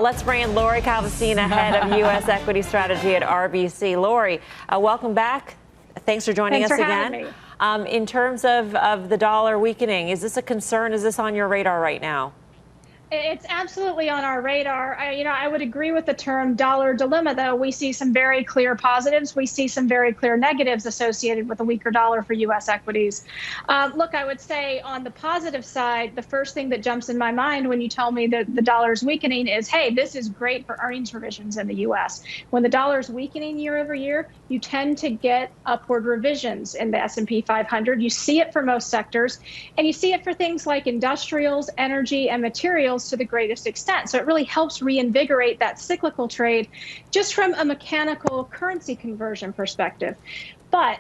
Let's bring in Lori Calvasina, head of U.S. equity strategy at RBC. Lori, welcome back. Thanks for joining us again. In terms of the dollar weakening, is this a concern? Is this on your radar right now? It's absolutely on our radar. I would agree with the term dollar dilemma, though. We see some very clear positives. We see some very clear negatives associated with a weaker dollar for U.S. equities. Look, I would say on the positive side, the first thing that jumps in my mind when you tell me that the dollar is weakening is, hey, this is great for earnings revisions in the U.S. When the dollar is weakening year over year, you tend to get upward revisions in the S&P 500. You see it for most sectors, and you see it for things like industrials, energy, and materials to the greatest extent. So it really helps reinvigorate that cyclical trade just from a mechanical currency conversion perspective. But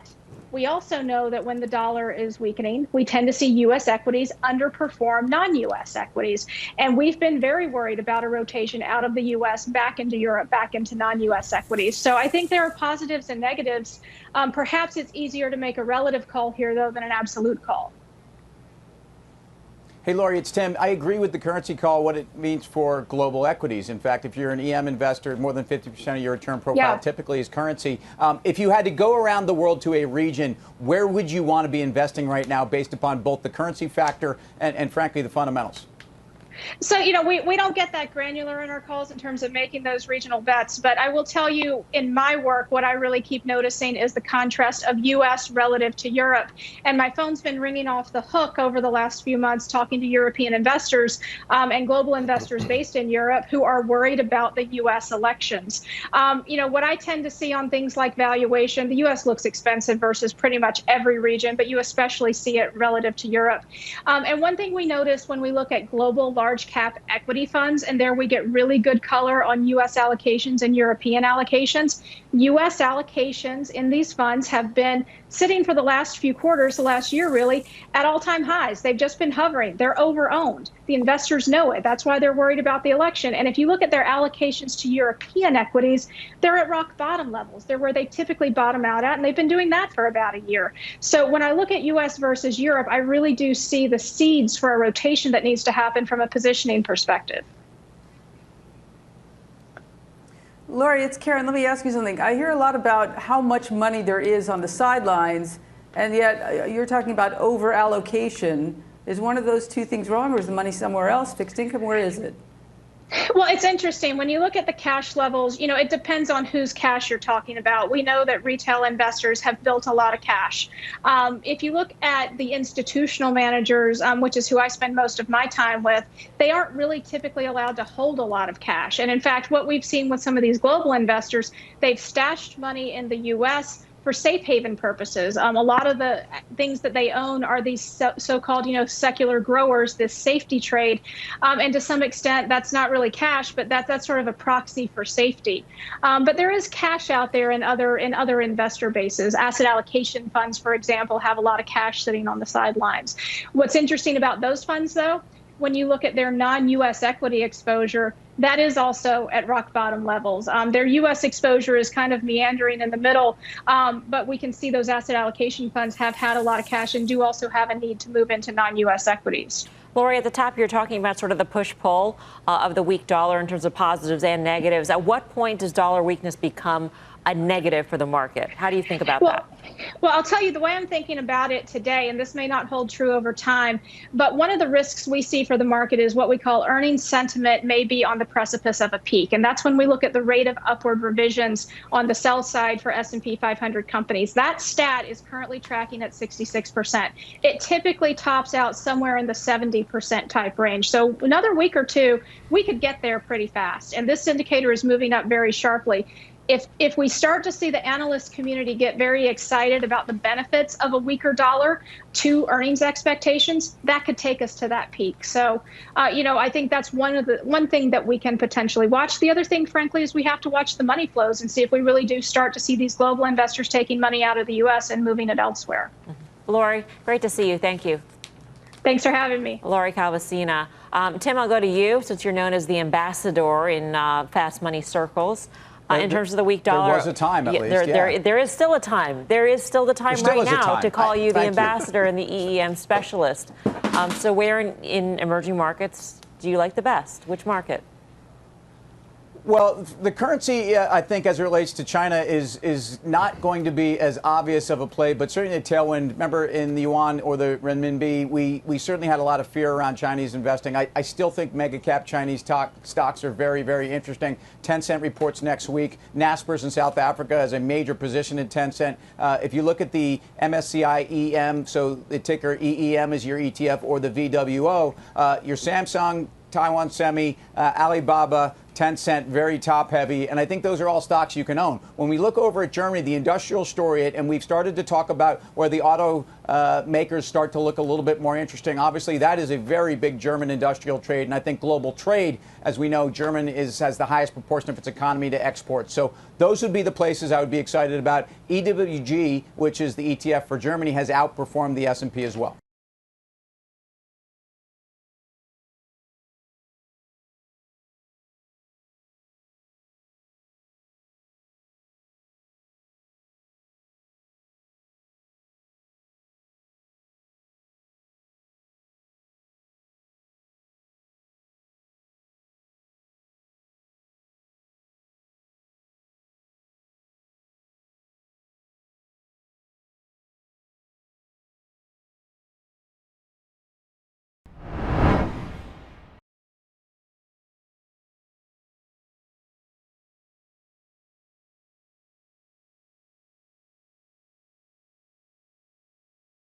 we also know that when the dollar is weakening, we tend to see U.S. equities underperform non-U.S. equities. And we've been very worried about a rotation out of the U.S. back into Europe, back into non-U.S. equities. So I think there are positives and negatives. Perhaps it's easier to make a relative call here, though, than an absolute call. Hey, Lori, it's Tim. I agree with the currency call, what it means for global equities. In fact, if you're an EM investor, more than 50% of your return profile typically is currency. If you had to go around the world to a region, where would you want to be investing right now based upon both the currency factor and frankly, the fundamentals? So, we don't get that granular in our calls in terms of making those regional bets. But I will tell you, in my work, what I really keep noticing is the contrast of U.S. relative to Europe. And my phone's been ringing off the hook over the last few months talking to European investors and global investors based in Europe who are worried about the U.S. elections. What I tend to see on things like valuation, the U.S. looks expensive versus pretty much every region, but you especially see it relative to Europe. And one thing we notice when we look at global large cap equity funds, and there we get really good color on U.S. allocations and European allocations. U.S. allocations in these funds have been sitting for the last few quarters, the last year really, at all-time highs. They've just been hovering. They're over-owned. The investors know it. That's why they're worried about the election. And if you look at their allocations to European equities, they're at rock bottom levels. They're where they typically bottom out at, and they've been doing that for about a year. So when I look at U.S. versus Europe, I really do see the seeds for a rotation that needs to happen from a positioning perspective. Lori, it's Karen. Let me ask you something. I hear a lot about how much money there is on the sidelines, and yet you're talking about over allocation. Is one of those two things wrong, or is the money somewhere else? Fixed income, where is it? Well, it's interesting. When you look at the cash levels, it depends on whose cash you're talking about. We know that retail investors have built a lot of cash. If you look at the institutional managers, which is who I spend most of my time with, they aren't really typically allowed to hold a lot of cash. And in fact, what we've seen with some of these global investors, they've stashed money in the U.S. for safe haven purposes. A lot of the things that they own are these so-called, secular growers, this safety trade. And to some extent, that's not really cash, but that's sort of a proxy for safety. But there is cash out there in other investor bases. Asset allocation funds, for example, have a lot of cash sitting on the sidelines. What's interesting about those funds, though, when you look at their non-U.S. equity exposure, that is also at rock bottom levels. Their U.S. exposure is kind of meandering in the middle, but we can see those asset allocation funds have had a lot of cash and do also have a need to move into non-U.S. equities. Lori, at the top, you're talking about sort of the push-pull of the weak dollar in terms of positives and negatives. At what point does dollar weakness become a negative for the market? How do you think about that? Well, I'll tell you the way I'm thinking about it today, and this may not hold true over time, but one of the risks we see for the market is what we call earnings sentiment may be on the precipice of a peak. And that's when we look at the rate of upward revisions on the sell side for S&P 500 companies. That stat is currently tracking at 66%. It typically tops out somewhere in the 70% type range. So another week or two, we could get there pretty fast. And this indicator is moving up very sharply. If we start to see the analyst community get very excited about the benefits of a weaker dollar to earnings expectations, that could take us to that peak. So, I think that's one thing that we can potentially watch. The other thing, frankly, is we have to watch the money flows and see if we really do start to see these global investors taking money out of the U.S. and moving it elsewhere. Lori, great to see you. Thank you. Thanks for having me. Lori Calvasina. Tim, I'll go to you since you're known as the ambassador in fast money circles. In terms of the weak dollar, there was a time at least. There is still a time. There is still the time right now to call you the ambassador and the EEM specialist. So where in emerging markets do you like the best? Which market? Well, the currency, I think, as it relates to China, is not going to be as obvious of a play, but certainly a tailwind. Remember, in the yuan or the renminbi, we certainly had a lot of fear around Chinese investing. I still think mega cap Chinese stocks are very, very interesting. Tencent reports next week. Naspers in South Africa has a major position in Tencent. If you look at the MSCI EM, so the ticker EEM is your ETF, or the VWO, your Samsung, Taiwan Semi, Alibaba, Tencent, very top heavy, and I think those are all stocks you can own. When we look over at Germany, the industrial story, and we've started to talk about where the auto makers start to look a little bit more interesting. Obviously, that is a very big German industrial trade, and I think global trade, as we know, Germany has the highest proportion of its economy to export. So those would be the places I would be excited about. EWG, which is the ETF for Germany, has outperformed the S&P as well.